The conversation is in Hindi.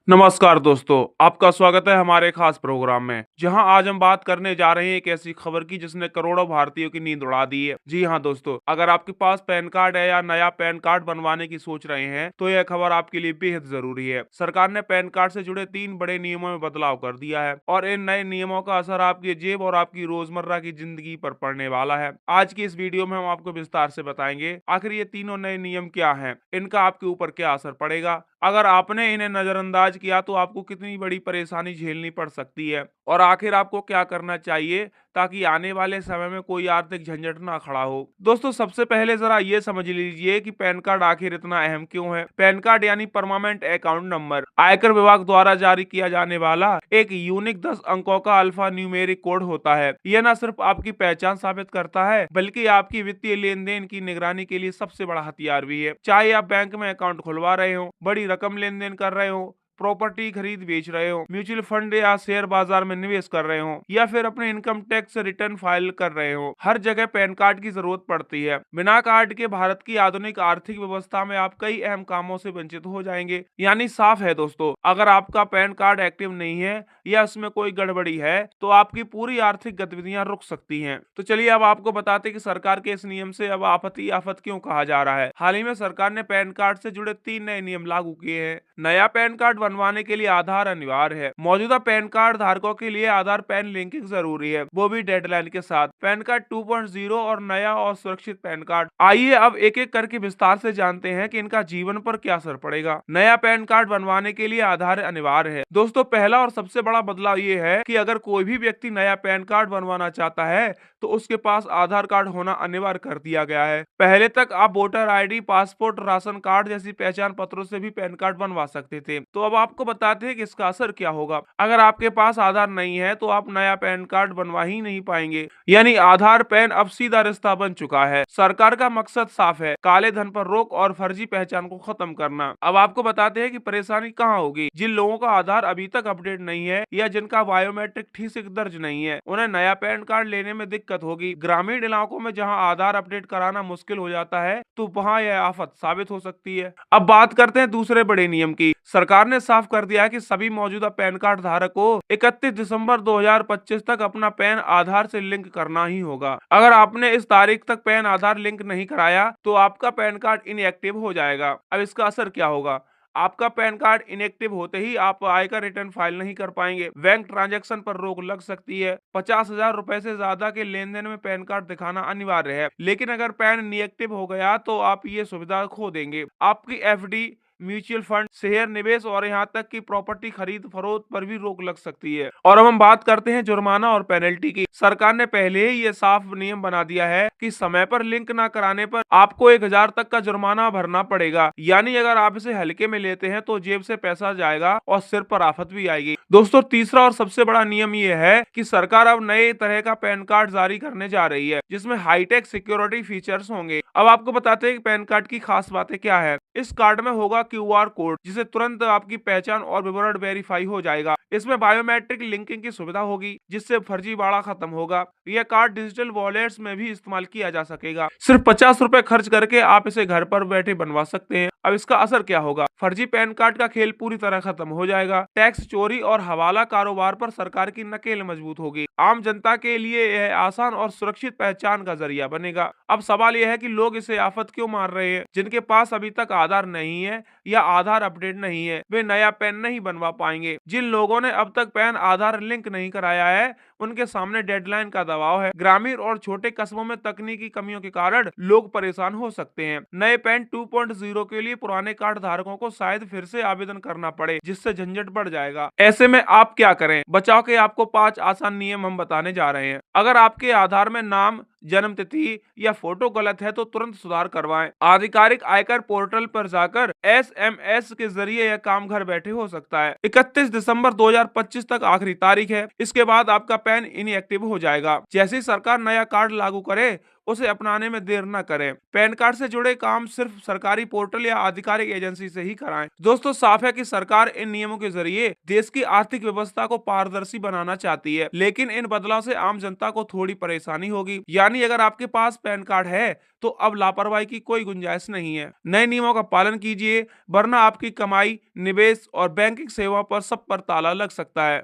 नमस्कार दोस्तों, आपका स्वागत है हमारे खास प्रोग्राम में, जहां आज हम बात करने जा रहे हैं एक ऐसी खबर की जिसने करोड़ों भारतीयों की नींद उड़ा दी है। जी हां दोस्तों, अगर आपके पास पैन कार्ड है या नया पैन कार्ड बनवाने की सोच रहे हैं, तो यह खबर आपके लिए बेहद जरूरी है। सरकार ने पैन कार्ड से जुड़े 3 बड़े नियमों में बदलाव कर दिया है और इन नए नियमों का असर आपकी जेब और आपकी रोजमर्रा की जिंदगी पर पड़ने वाला है। आज की इस वीडियो में हम आपको विस्तार से बताएंगे आखिर ये तीनों नए नियम क्या हैं, इनका आपके ऊपर क्या असर पड़ेगा, अगर आपने इन्हें नजरअंदाज किया तो आपको कितनी बड़ी परेशानी झेलनी पड़ सकती है और आखिर आपको क्या करना चाहिए ताकि आने वाले समय में कोई आर्थिक झंझट ना खड़ा हो। दोस्तों, सबसे पहले जरा ये समझ लीजिए कि पैन कार्ड आखिर इतना अहम क्यों है। पैन कार्ड यानी परमानेंट अकाउंट नंबर आयकर विभाग द्वारा जारी किया जाने वाला एक यूनिक 10 अंकों का अल्फा न्यूमेरिक कोड होता है। यह न सिर्फ आपकी पहचान साबित करता है बल्कि आपकी वित्तीय लेन देन की निगरानी के लिए सबसे बड़ा हथियार भी है। चाहे आप बैंक में अकाउंट खुलवा रहे हो, बड़ी रकम लेन देन कर रहे हो, प्रॉपर्टी खरीद बेच रहे हो, म्यूचुअल फंड या शेयर बाजार में निवेश कर रहे हो या फिर अपने इनकम टैक्स रिटर्न फाइल कर रहे हो, हर जगह पैन कार्ड की जरूरत पड़ती है। बिना कार्ड के भारत की आधुनिक आर्थिक व्यवस्था में आप कई अहम कामों से वंचित हो जाएंगे। यानी साफ है दोस्तों, अगर आपका पैन कार्ड एक्टिव नहीं है या उसमें कोई गड़बड़ी है तो आपकी पूरी आर्थिक गतिविधियां रुक सकती हैं। तो चलिए अब आपको बताते कि सरकार के इस नियम से अब आपत्ति आफत क्यों कहा जा रहा है। हाल ही में सरकार ने पैन कार्ड से जुड़े 3 नए नियम लागू किए हैं। नया पैन कार्ड बनवाने के लिए आधार अनिवार्य है। मौजूदा पैन कार्ड धारकों के लिए आधार पैन लिंकिंग जरूरी है, वो भी डेडलाइन के साथ। पैन कार्ड 2.0 और नया और सुरक्षित पैन कार्ड। आइए अब एक एक करके विस्तार से जानते हैं कि इनका जीवन पर क्या असर पड़ेगा। नया पैन कार्ड बनवाने के लिए आधार अनिवार्य है। दोस्तों, पहला और सबसे बड़ा बदलाव ये है कि अगर कोई भी व्यक्ति नया पैन कार्ड बनवाना चाहता है तो उसके पास आधार कार्ड होना अनिवार्य कर दिया गया है। पहले तक आप voter ID, passport, ration card जैसी पहचान पत्रों से भी पैन कार्ड बनवा सकते थे। तो अब आपको बताते हैं कि इसका असर क्या होगा। अगर आपके पास आधार नहीं है तो आप नया पैन कार्ड बनवा ही नहीं पाएंगे। यानी आधार पैन अब सीधा रिश्ता बन चुका है। सरकार का मकसद साफ है, काले धन पर रोक और फर्जी पहचान को खत्म करना। अब आपको बताते हैं कि परेशानी कहाँ होगी। जिन लोगों का आधार अभी तक अपडेट नहीं है या जिनका बायोमेट्रिक ठीक से दर्ज नहीं है, उन्हें नया पैन कार्ड लेने में दिक्कत होगी। ग्रामीण इलाकों में जहां आधार अपडेट कराना मुश्किल हो जाता है तो वहां यह आफत साबित हो सकती है। अब बात करते हैं दूसरे बड़े नियम की। सरकार ने साफ कर दिया है कि सभी मौजूदा पैन कार्ड धारक को 31 दिसंबर 2025 तक अपना पैन आधार से लिंक करना ही होगा। अगर आपने इस तारीख तक पैन आधार लिंक नहीं कराया तो आपका पैन कार्ड इनएक्टिव हो जाएगा। अब इसका असर क्या होगा। आपका पैन कार्ड इनएक्टिव होते ही आप आयकर रिटर्न फाइल नहीं कर पाएंगे। बैंक ट्रांजैक्शन पर रोक लग सकती है। 50,000 रुपए से ज्यादा के लेन देन में पैन कार्ड दिखाना अनिवार्य है। लेकिन अगर पैन इनएक्टिव हो गया तो आप ये सुविधा खो देंगे। आपकी एफडी, म्यूचुअल फंड, शेयर निवेश और यहाँ तक कि प्रॉपर्टी खरीद फरोख्त पर भी रोक लग सकती है। और अब हम बात करते हैं जुर्माना और पेनल्टी की। सरकार ने पहले ही ये साफ नियम बना दिया है कि समय पर लिंक ना कराने पर आपको 1,000 तक का जुर्माना भरना पड़ेगा। यानी अगर आप इसे हल्के में लेते हैं तो जेब से पैसा जाएगा और सिर पर आफत भी आएगी। दोस्तों, तीसरा और सबसे बड़ा नियम ये है कि सरकार अब नए तरह का पैन कार्ड जारी करने जा रही है जिसमें हाईटेक सिक्योरिटी फीचर्स होंगे। अब आपको बताते हैं कि पैन कार्ड की खास बातें क्या है। इस कार्ड में होगा क्यूआर कोड, जिसे तुरंत आपकी पहचान और विवरण वेरीफाई हो जाएगा। इसमें बायोमेट्रिक लिंकिंग की सुविधा होगी जिससे फर्जीवाड़ा खत्म होगा। यह कार्ड डिजिटल वॉलेट्स में भी इस्तेमाल किया जा सकेगा। सिर्फ 50 रुपए खर्च करके आप इसे घर पर बैठे बनवा सकते हैं। अब इसका असर क्या होगा। फर्जी पैन कार्ड का खेल पूरी तरह खत्म हो जाएगा। टैक्स चोरी और हवाला कारोबार पर सरकार की नकेल मजबूत होगी। आम जनता के लिए यह आसान और सुरक्षित पहचान का जरिया बनेगा। अब सवाल यह है कि लोग इसे आफत क्यों मार रहे हैं। जिनके पास अभी तक आधार नहीं है या आधार अपडेट नहीं है, वे नया पैन नहीं बनवा पाएंगे। जिन लोगों ने अब तक पैन आधार लिंक नहीं कराया है उनके सामने डेडलाइन का दबाव है। ग्रामीण और छोटे कस्बों में तकनीकी कमियों के कारण लोग परेशान हो सकते हैं। नए पैन 2.0 के लिए पुराने कार्ड धारकों को शायद फिर से आवेदन करना पड़े, जिससे झंझट बढ़ जाएगा। ऐसे में आप क्या करें। बचाव के आपको 5 आसान नियम हम बताने जा रहे हैं। अगर आपके आधार में नाम, जन्म तिथि या फोटो गलत है तो तुरंत सुधार करवाएं। आधिकारिक आयकर पोर्टल पर जाकर एसएमएस के जरिए यह काम घर बैठे हो सकता है। 31 दिसंबर 2025 तक आखिरी तारीख है। इसके बाद आपका पैन इनएक्टिव हो जाएगा। जैसे ही सरकार नया कार्ड लागू करे उसे अपनाने में देर न करें। पैन कार्ड से जुड़े काम सिर्फ सरकारी पोर्टल या आधिकारिक एजेंसी से ही कराएं। दोस्तों, साफ है कि सरकार इन नियमों के जरिए देश की आर्थिक व्यवस्था को पारदर्शी बनाना चाहती है, लेकिन इन बदलाव से आम जनता को थोड़ी परेशानी होगी। यानी अगर आपके पास पैन कार्ड है तो अब लापरवाही की कोई गुंजाइश नहीं है। नए नियमों का पालन कीजिए, वरना आपकी कमाई, निवेश और बैंकिंग सेवा पर सब पर ताला लग सकता है।